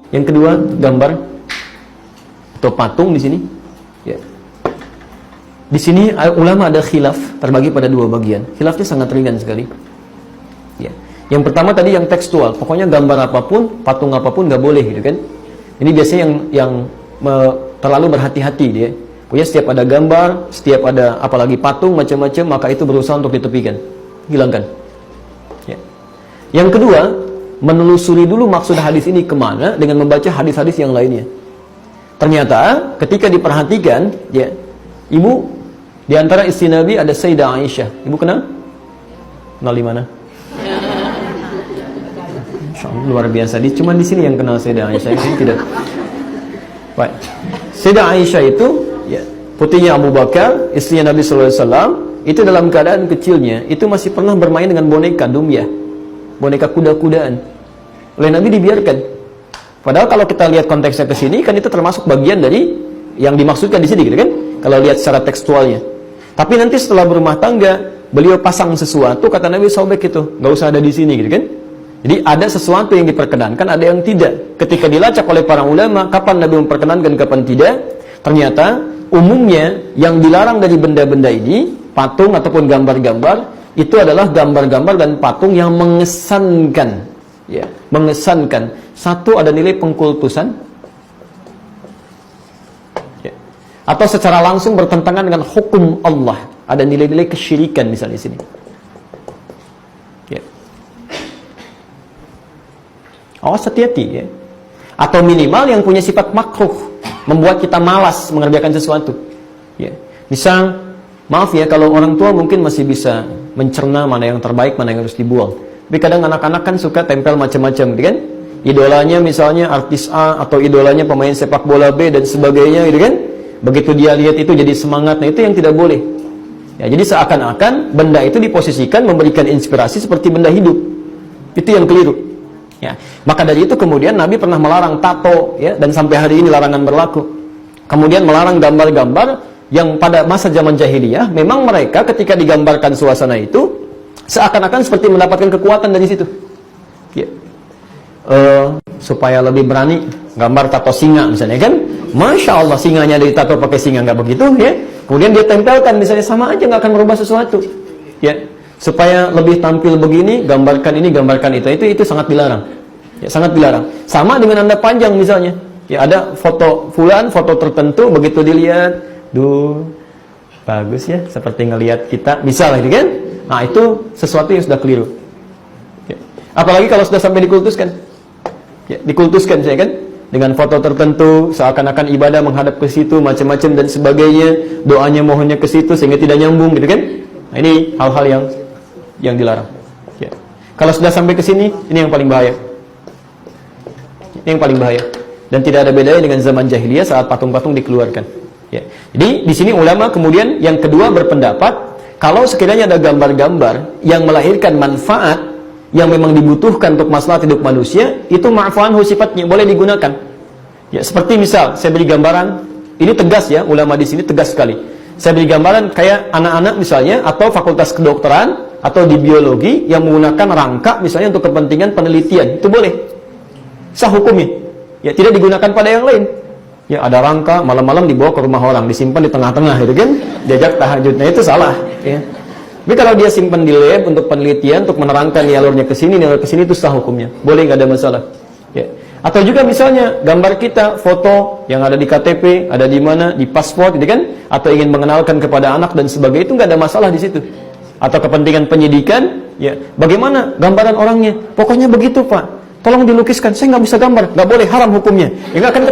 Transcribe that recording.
Yang kedua, gambar atau patung di sini. Ya. Di sini ulama ada khilaf, terbagi pada dua bagian. Khilafnya sangat ringan sekali. Ya. Yang pertama tadi yang tekstual, pokoknya gambar apapun, patung apapun nggak boleh, gitu kan? Ini biasanya yang terlalu berhati-hati dia. Pokoknya setiap ada gambar, setiap ada apalagi patung macam-macam, maka itu berusaha untuk ditepikan, hilangkan. Ya. Yang kedua, menelusuri dulu maksud hadis ini kemana dengan membaca hadis-hadis yang lainnya. Ternyata ketika diperhatikan, ya, ibu di antara istri Nabi ada Sayyidah Aisyah. Ibu kenal? Kenal di mana? Luar biasa. Cuma di sini yang kenal Sayyidah Aisyah, ini tidak. Baik. Sayyidah Aisyah itu, ya, putrinya Abu Bakar, istrinya Nabi sallallahu alaihi wasallam, itu dalam keadaan kecilnya itu masih pernah bermain dengan boneka dumya, boneka kuda-kudaan. Oleh Nabi dibiarkan. Padahal kalau kita lihat konteksnya ke sini, kan itu termasuk bagian dari yang dimaksudkan di sini, gitu kan? Kalau lihat secara tekstualnya. Tapi nanti setelah berumah tangga, beliau pasang sesuatu, kata Nabi, sobek itu, nggak usah ada di sini, gitu kan? Jadi ada sesuatu yang diperkenankan, ada yang tidak. Ketika dilacak oleh para ulama, kapan Nabi memperkenankan, kapan tidak? Ternyata umumnya yang dilarang dari benda-benda ini, patung ataupun gambar-gambar, itu adalah gambar-gambar dan patung yang mengesankan, ya, mengesankan. Satu, ada nilai pengkultusan, ya, atau secara langsung bertentangan dengan hukum Allah. Ada nilai-nilai kesyirikan misalnya di sini. Ya. Awas, hati-hati, ya. Atau minimal yang punya sifat makruh, membuat kita malas mengerjakan sesuatu. Ya. Misal, maaf ya, kalau orang tua mungkin masih bisa mencerna mana yang terbaik, mana yang harus dibuang. Tapi kadang anak-anak kan suka tempel macam-macam, gitu kan? Idolanya misalnya artis A, atau idolanya pemain sepak bola B, dan sebagainya, gitu kan? Begitu dia lihat itu jadi semangat, nah itu yang tidak boleh. Ya, jadi seakan-akan benda itu diposisikan memberikan inspirasi seperti benda hidup. Itu yang keliru. Ya, maka dari itu kemudian Nabi pernah melarang tato, ya, dan sampai hari ini larangan berlaku. Kemudian melarang gambar-gambar yang pada masa zaman jahiliyah, memang mereka ketika digambarkan suasana itu seakan-akan seperti mendapatkan kekuatan dari situ. Ya. Supaya lebih berani, gambar tato singa misalnya, kan? Masya Allah, singanya dari tato pakai singa, nggak begitu, ya? Kemudian dia tempelkan misalnya, sama aja nggak akan merubah sesuatu, ya. Supaya lebih tampil begini, gambarkan ini, gambarkan itu sangat dilarang, ya, sangat dilarang. Sama dengan Anda panjang misalnya, ya, ada foto fulan, foto tertentu, begitu dilihat, duh, bagus ya, seperti ngelihat kita, misalnya, gitu kan? Nah, itu sesuatu yang sudah keliru. Ya. Apalagi kalau sudah sampai dikultuskan, ya, dikultuskan, saya kan, dengan foto tertentu, seakan-akan ibadah menghadap ke situ, macam-macam dan sebagainya, doanya mohonnya ke situ sehingga tidak nyambung, gitu kan? Nah, ini hal-hal yang dilarang. Ya. Kalau sudah sampai ke sini, ini yang paling bahaya. Ini yang paling bahaya. Dan tidak ada bedanya dengan zaman jahiliyah saat patung-patung dikeluarkan. Ya. Jadi di sini ulama kemudian yang kedua berpendapat, kalau sekiranya ada gambar-gambar yang melahirkan manfaat yang memang dibutuhkan untuk masalah hidup manusia, itu ma'fu'anhu sifatnya, boleh digunakan. Ya, seperti misal saya beri gambaran, ini tegas ya, ulama di sini tegas sekali. Saya beri gambaran kayak anak-anak misalnya, atau fakultas kedokteran atau di biologi yang menggunakan rangka misalnya untuk kepentingan penelitian, itu boleh. Sah hukumnya. Ya, tidak digunakan pada yang lain. Ya, ada rangka malam-malam dibawa ke rumah orang, disimpan di tengah-tengah, gitu kan? Diajak tahajudnya, itu salah, ya. Tapi kalau dia simpan di lab untuk penelitian, untuk menerangkan nih alurnya ke sini, itu sah hukumnya. Boleh, nggak ada masalah. Ya. Atau juga misalnya gambar kita, foto yang ada di KTP, ada di mana, di paspor, gitu kan? Atau ingin mengenalkan kepada anak dan sebagainya, itu nggak ada masalah di situ. Atau kepentingan penyidikan, ya. Bagaimana gambaran orangnya? Pokoknya begitu, Pak. Tolong dilukiskan. Saya nggak bisa gambar, nggak boleh, haram hukumnya. Ya, nggak akan